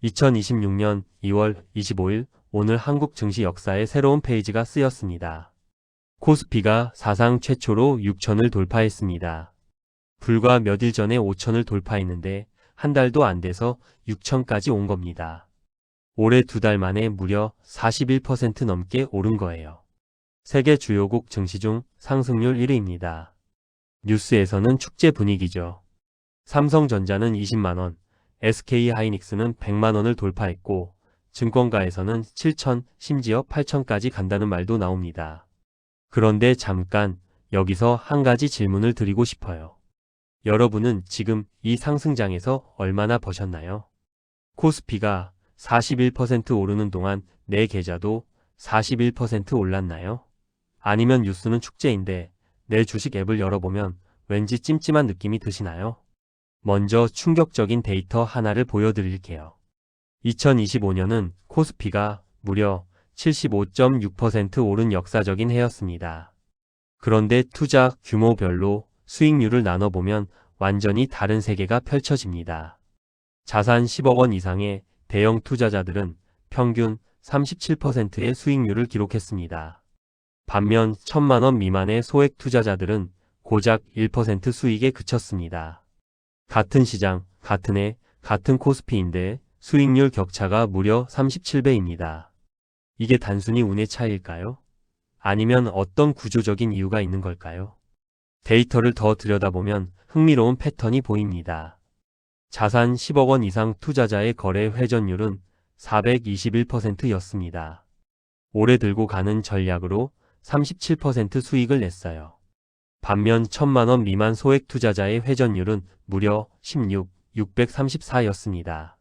2026년 2월 25일 오늘 한국 증시 역사에 새로운 페이지가 쓰였습니다. 코스피가 사상 최초로 6천을 돌파했습니다. 불과 몇 일 전에 5천을 돌파했는데 한 달도 안 돼서 6천까지 온 겁니다. 올해 2달 만에 무려 41% 넘게 오른 거예요. 세계 주요국 증시 중 상승률 1위입니다. 뉴스에서는 축제 분위기죠. 삼성전자는 20만원, SK하이닉스는 100만원을 돌파했고 증권가에서는 7천, 심지어 8천까지 간다는 말도 나옵니다. 그런데 잠깐 여기서 한 가지 질문을 드리고 싶어요. 여러분은 지금 이 상승장에서 얼마나 버셨나요? 코스피가 41% 오르는 동안 내 계좌도 41% 올랐나요? 아니면 뉴스는 축제인데 내 주식 앱을 열어보면 왠지 찜찜한 느낌이 드시나요? 먼저 충격적인 데이터 하나를 보여드릴게요. 2025년은 코스피가 무려 75.6% 오른 역사적인 해였습니다. 그런데 투자 규모별로 수익률을 나눠보면 완전히 다른 세계가 펼쳐집니다. 자산 10억 원 이상의 대형 투자자들은 평균 37%의 수익률을 기록했습니다. 반면 1,000만 원 미만의 소액 투자자들은 고작 1% 수익에 그쳤습니다. 같은 시장, 같은 해, 같은 코스피인데 수익률 격차가 무려 37배입니다. 이게 단순히 운의 차이일까요? 아니면 어떤 구조적인 이유가 있는 걸까요? 데이터를 더 들여다보면 흥미로운 패턴이 보입니다. 자산 10억 원 이상 투자자의 거래 회전율은 421%였습니다. 오래 들고 가는 전략으로 37% 수익을 냈어요. 반면 1,000만 원 미만 소액 투자자의 회전율은 무려 634였습니다.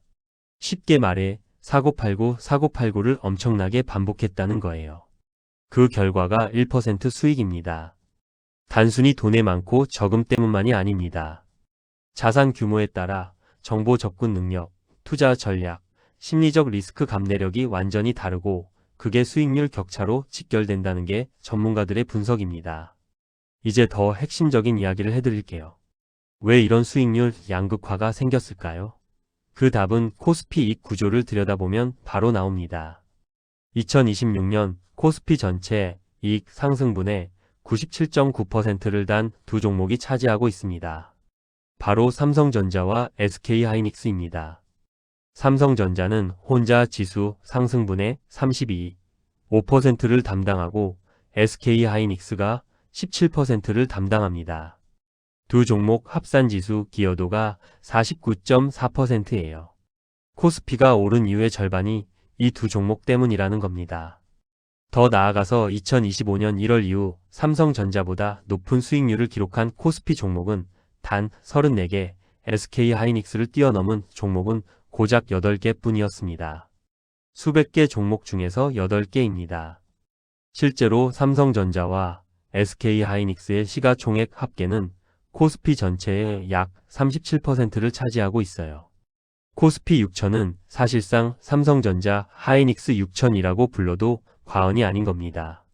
쉽게 말해 사고팔고 사고팔고를 엄청나게 반복했다는 거예요. 그 결과가 1% 수익입니다. 단순히 돈이 많고 적음 때문만이 아닙니다. 자산 규모에 따라 정보 접근 능력, 투자 전략, 심리적 리스크 감내력이 완전히 다르고 그게 수익률 격차로 직결된다는 게 전문가들의 분석입니다. 이제 더 핵심적인 이야기를 해드릴게요. 왜 이런 수익률 양극화가 생겼을까요? 그 답은 코스피 이익 구조를 들여다보면 바로 나옵니다. 2026년 코스피 전체 이익 상승분의 97.9%를 단 두 종목이 차지하고 있습니다. 바로 삼성전자와 SK하이닉스입니다. 삼성전자는 혼자 지수 상승분의 32.5%를 담당하고 SK하이닉스가 17%를 담당합니다. 두 종목 합산 지수 기여도가 49.4%예요. 코스피가 오른 이유의 절반이 이 두 종목 때문이라는 겁니다. 더 나아가서 2025년 1월 이후 삼성전자보다 높은 수익률을 기록한 코스피 종목은 단 34개, SK하이닉스를 뛰어넘은 종목은 고작 8개 뿐이었습니다. 수백 개 종목 중에서 8개입니다. 실제로 삼성전자와 SK하이닉스의 시가총액 합계는 코스피 전체의 약 37%를 차지하고 있어요. 코스피 6천은 사실상 삼성전자 하이닉스 6천이라고 불러도 과언이 아닌 겁니다.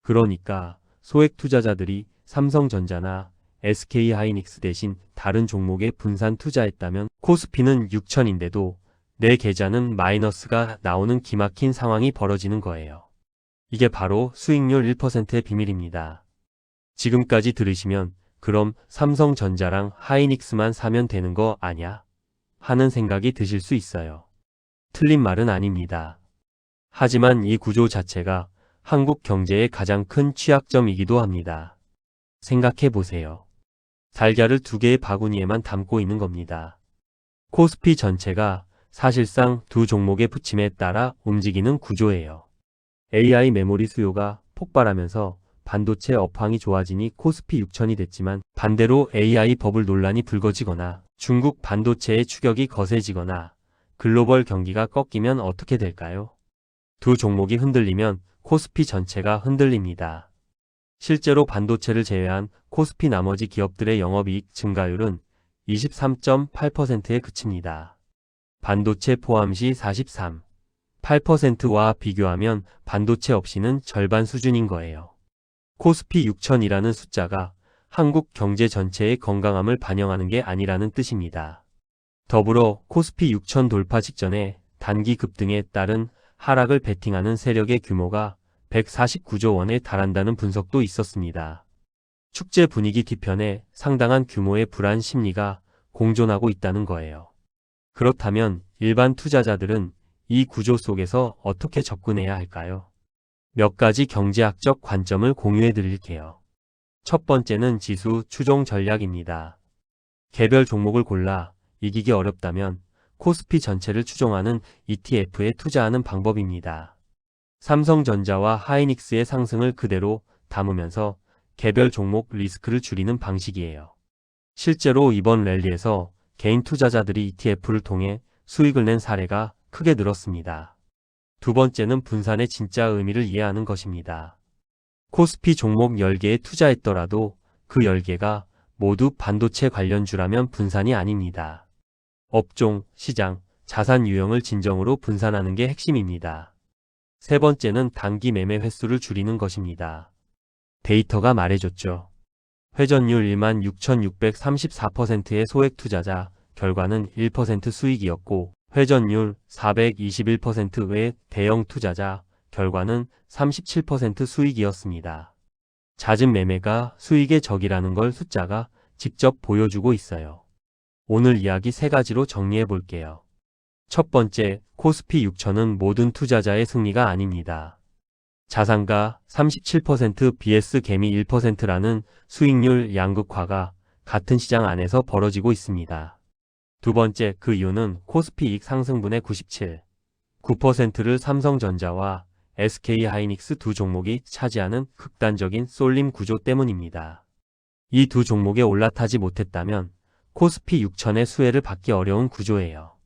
그러니까 소액 투자자들이 삼성전자나 SK하이닉스 대신 다른 종목에 분산 투자했다면 코스피는 6천인데도 내 계좌는 마이너스가 나오는 기막힌 상황이 벌어지는 거예요. 이게 바로 수익률 1%의 비밀입니다. 지금까지 들으시면 그럼 삼성전자랑 하이닉스만 사면 되는 거 아냐? 하는 생각이 드실 수 있어요. 틀린 말은 아닙니다. 하지만 이 구조 자체가 한국 경제의 가장 큰 취약점이기도 합니다. 생각해 보세요. 달걀을 두 개의 바구니에만 담고 있는 겁니다. 코스피 전체가 사실상 두 종목의 부침에 따라 움직이는 구조예요. AI 메모리 수요가 폭발하면서 반도체 업황이 좋아지니 코스피 6천이 됐지만 반대로 AI 버블 논란이 불거지거나 중국 반도체의 추격이 거세지거나 글로벌 경기가 꺾이면 어떻게 될까요? 두 종목이 흔들리면 코스피 전체가 흔들립니다. 실제로 반도체를 제외한 코스피 나머지 기업들의 영업이익 증가율은 23.8%에 그칩니다. 반도체 포함 시 43.8%와 비교하면 반도체 없이는 절반 수준인 거예요. 코스피 6천이라는 숫자가 한국 경제 전체의 건강함을 반영하는 게 아니라는 뜻입니다. 더불어 코스피 6천 돌파 직전에 단기 급등에 따른 하락을 베팅하는 세력의 규모가 149조 원에 달한다는 분석도 있었습니다. 축제 분위기 뒤편에 상당한 규모의 불안 심리가 공존하고 있다는 거예요. 그렇다면 일반 투자자들은 이 구조 속에서 어떻게 접근해야 할까요? 몇 가지 경제학적 관점을 공유해 드릴게요. 첫 번째는 지수 추종 전략입니다. 개별 종목을 골라 이기기 어렵다면 코스피 전체를 추종하는 ETF에 투자하는 방법입니다. 삼성전자와 하이닉스의 상승을 그대로 담으면서 개별 종목 리스크를 줄이는 방식이에요. 실제로 이번 랠리에서 개인 투자자들이 ETF를 통해 수익을 낸 사례가 크게 늘었습니다. 두 번째는 분산의 진짜 의미를 이해하는 것입니다. 코스피 종목 10개에 투자했더라도 그 10개가 모두 반도체 관련주라면 분산이 아닙니다. 업종, 시장, 자산 유형을 진정으로 분산하는 게 핵심입니다. 세 번째는 단기 매매 횟수를 줄이는 것입니다. 데이터가 말해줬죠. 회전율 16,634%의 소액 투자자, 결과는 1% 수익이었고, 회전율 421%의 대형 투자자, 결과는 37% 수익이었습니다. 잦은 매매가 수익의 적이라는 걸 숫자가 직접 보여주고 있어요. 오늘 이야기 세 가지로 정리해 볼게요. 첫 번째, 코스피 6천은 모든 투자자의 승리가 아닙니다. 자산가 37% vs 개미 1%라는 수익률 양극화가 같은 시장 안에서 벌어지고 있습니다. 두 번째, 그 이유는 코스피 이익 상승분의 9%를 삼성전자와 SK하이닉스 두 종목이 차지하는 극단적인 쏠림 구조 때문입니다. 이 두 종목에 올라타지 못했다면 코스피 6천의 수혜를 받기 어려운 구조예요.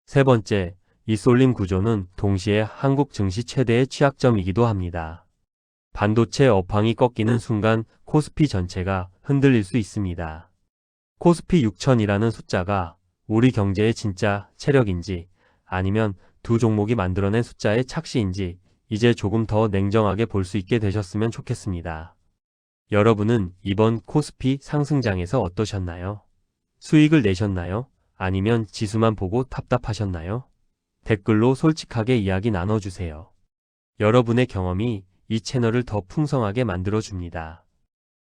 세 번째, 이 쏠림 구조는 동시에 한국 증시 최대의 취약점이기도 합니다. 반도체 업황이 꺾이는 순간 코스피 전체가 흔들릴 수 있습니다. 코스피 6천이라는 숫자가 우리 경제의 진짜 체력인지 아니면 두 종목이 만들어낸 숫자의 착시인지 이제 조금 더 냉정하게 볼 수 있게 되셨으면 좋겠습니다. 여러분은 이번 코스피 상승장에서 어떠셨나요? 수익을 내셨나요? 아니면 지수만 보고 답답하셨나요? 댓글로 솔직하게 이야기 나눠주세요. 여러분의 경험이 이 채널을 더 풍성하게 만들어줍니다.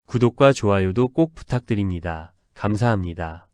구독과 좋아요도 꼭 부탁드립니다. 감사합니다.